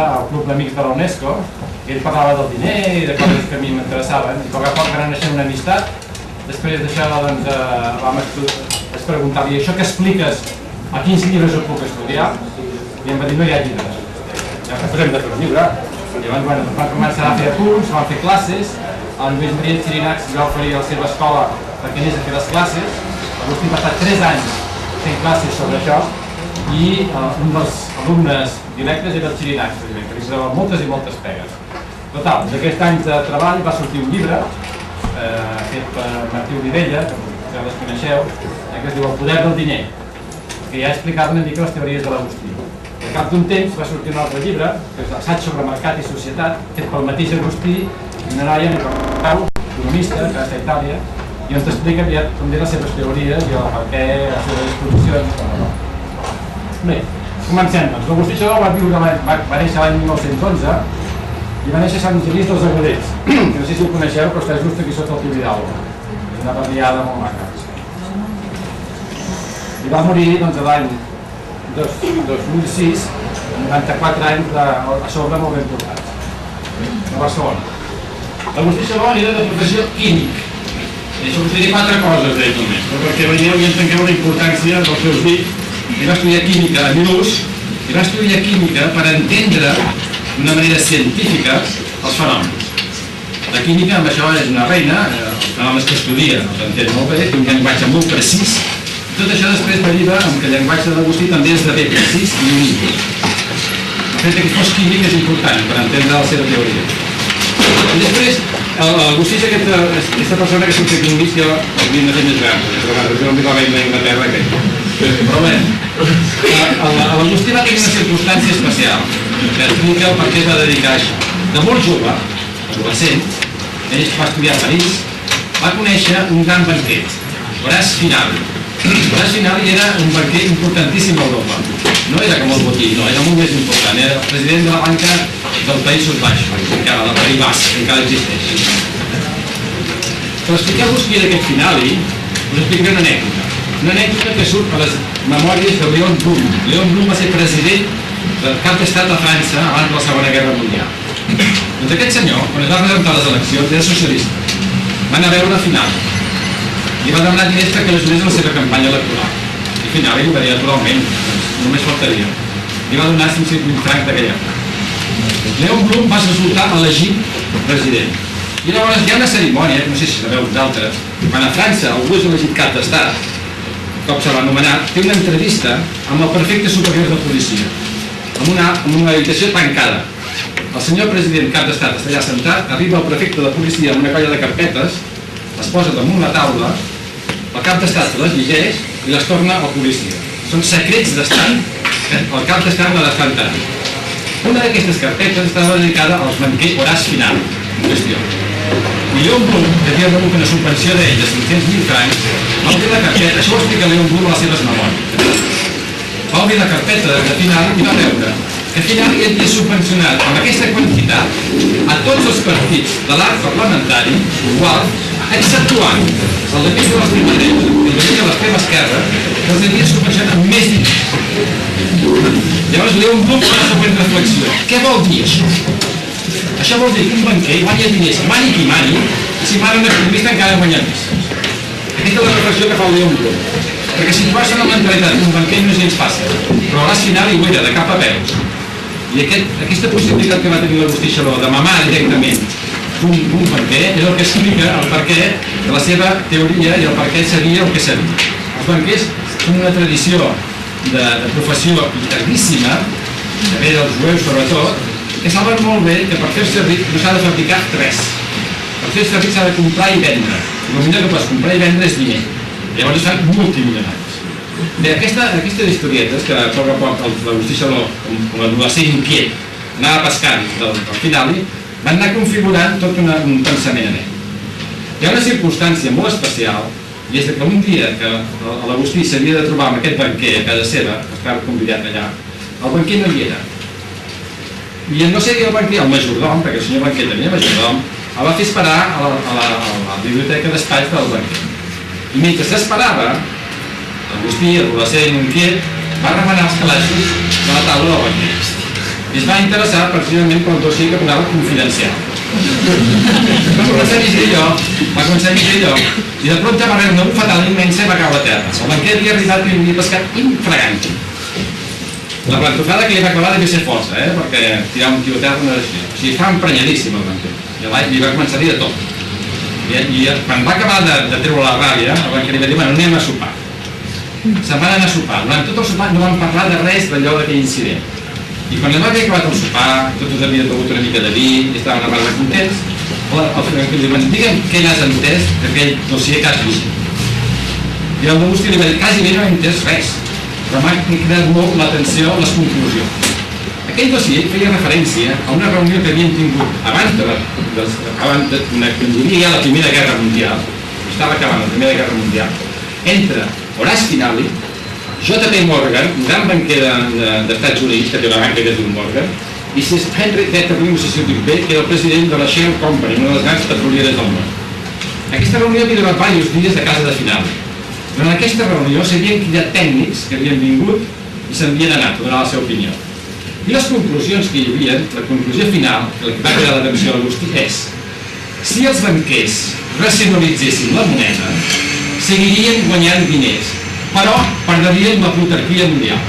Al Club d'Amics de la UNESCO, i ell parlava del diner i de coses que a mi m'interessaven, i a poc a poc va néixer una amistat. Després d'això vaig preguntar-li: això que expliques, a quins llibres ho puc estudiar? I em va dir: no hi ha llibres, ja hem de fer un llibre. I llavors van començar a fer apunts, van fer classes, el Lluís Maria Xirinacs va oferir a la seva escola perquè anés a fer les classes. L'Agustí va estar 3 anys fent classes sobre això, i un dels alumnes directes era el Xirinacs, que li donava moltes i moltes pegues. Total, d'aquest any de treball va sortir un llibre fet per Martí Olivella, que ja les coneixeu, que es diu El poder del diner, que ja explicava una mica les teories de l'Agustí. Al cap d'un temps va sortir un altre llibre, que és Assaig sobre mercat i societat, fet pel mateix Agustí, i una noia, economista, que està a Itàlia, i on t'explica com eren les seves teories i el per què, les seves exposicions. Bé, comencem. L'Agustí Salou va néixer l'any 1911 i va néixer a Sant Genís dels Agudells, que no sé si ho coneixeu, però està just aquí sota el Tibidal. És una barriada molt maca. I va morir l'any 2006, amb 94 anys a sobre molt ben portats, a Barcelona. L'Agustí Salou era de professió químic. I això us diré 4 coses d'ell només, perquè veieu i entengueu la importància dels seus dits. I va estudiar química a Milús, i va estudiar química per entendre d'una manera científica els fenòmens. La química amb això és una reina, els fenòmens que estudia els entén molt bé, té un llenguatge molt precís, i tot això després deriva en que el llenguatge de l'Agustí també esdevé precís i únic. El fet que fos químic és important per entendre la seva teoria. I després, l'Agustí és aquesta persona que sense químics jo havia de fer més gran, perquè no m'hi va veure a Inglaterra aquell. Però bé, l'Agustí va tenir una circumstància especial que explica el per què es va dedicar a això. De molt jove, adolescent, ell va estudiar a París, va conèixer un gran banquer, Horace Finali. Horace Finali era un banquer importantíssim a Europa. No era com el Botí, no, era molt més important. Era el president de la banca dels Països Baixos, encara, la Paris Basc, que encara existeix. Per explicar-vos qui era aquest Finali, us explicaré una anècdota. Una anècdota que surt a les memòries de Léon Blum. Léon Blum va ser president del cap d'estat de França abans de la Segona Guerra Mundial. Doncs aquest senyor, quan es va presentar a les eleccions, era socialista. Va anar a veure una final i va demanar diners perquè l'ajudés a la seva campanya electoral. I al final ell ho va dir naturalment, només faltaria. Li va donar 500.000 francs d'aquella època. Léon Blum va resultar elegit president. I llavors hi ha una cerimònia, no sé si sabeu d'altres, quan a França algú és elegit cap d'estat, com se l'ha anomenat, té una entrevista amb el prefecte superior de policia, amb una habitació tancada. El senyor president cap d'estat està allà sentat, arriba el prefecte de policia amb una colla de carpetes, es posa damunt la taula, el cap d'estat les llegeix i les torna al policia. Són secrets d'estat que el cap d'estat l'ha d'estar entrant. Una d'aquestes carpetes estava dedicada als banquers Horace Finali, en qüestió. I Leon Blum, que havia rebut una subvenció d'ell de 500.000 francs, va obrir la carpeta, això ho explica Leon Blum a les seves memòries. Va obrir la carpeta de final i va veure que al final ell havia subvencionat amb aquesta quantitat a tots els partits de l'arc parlamentari igual, exceptuant el de Pere dels Primadents i el de l'extrema esquerra, que els havia subvencionat amb més diners. Llavors Leon Blum fa la següent reflexió. Què vol dir això? Això vol dir que un banquer guanya diners mani qui mani, i si mana un economista encara guanya més. Aquesta és la reflexió que fa el Leon Blum. Perquè situar-se en la mentalitat d'un banquer no és gens fàcil, però a l'as final hi guaira de cap a peus. I aquesta possibilitat que va tenir l'Agustí Xaló de mamar directament un banquer és el que explica el perquè de la seva teoria i el perquè seria el que seria. Els banquers són una tradició de professió llarguíssima, que ve dels jueus sobretot, que saben molt bé que per fer-se ric no s'ha de fabricar res. Per fer-se ric s'ha de comprar i vendre. I el millor que pots comprar i vendre és diner. Llavors es fan multimilionaris. Bé, aquestes historietes que a poc a poc l'Agustí Xaló, com a adolescent inquiet, anava pescant del final, van anar configurant tot un pensament en ell. Hi ha una circumstància molt especial, i és que un dia que l'Agustí s'havia de trobar amb aquest banquer a casa seva, que estava convidat allà, el banquer no hi era. I no sé dir el banquer, el majordom, perquè el senyor banquer tenia majordom, el va fer esperar a la biblioteca despatx del banquer. I mentre s'esperava, l'Agustí, adolescent inquiet, va remenar els calaixos de la taula del banquer. I es va interessar precisament pel dossier que posava confidencial. Va començar a llegir allò, i de prop va rebre una bufetada immensa i va caure a terra. El banquer havia arribat i havia pescat infragant. La plantofada que li va clavar devia ser força, perquè tirar un tio a terra no era així. O sigui, estava emprenyadíssim el banquer. I li va començar a dir de tot. I quan va acabar de treure la ràbia, el banquer li va dir, bueno, anem a sopar. Se'n van anar a sopar. Durant tot el sopar no van parlar de res d'allò d'aquell incident. I quan va haver acabat el sopar, tots havien begut una mica de vi i estaven a part de contents, el banquer li va dir, digue'm què n'has entès d'aquell dossier que has vist. I el Agustí li va dir, quasi bé no he entès res, però m'ha cridat molt l'atenció a les conclusions. Aquell dossier feia referència a una reunió que havien tingut abans que diria ja la Primera Guerra Mundial, estava acabant la Primera Guerra Mundial, entre Horace Finali, J.P. Morgan, un gran banquer dels Estats Units, que té una banca que es diu Morgan, i Henry Detterling, que era el president de la Shell Company, una de les grans petrolieres del món. Aquesta reunió havia durat diversos dies de casa de Finali. Durant aquesta reunió s'havien cridat tècnics que havien vingut i s'havien anat a donar la seva opinió. I les conclusions que hi havia, la conclusió final, que va cridar l'atenció a l'Agustí, és: si els banquers racionalitzessin la moneda, seguirien guanyant diners, però perdrien la plutarquia mundial.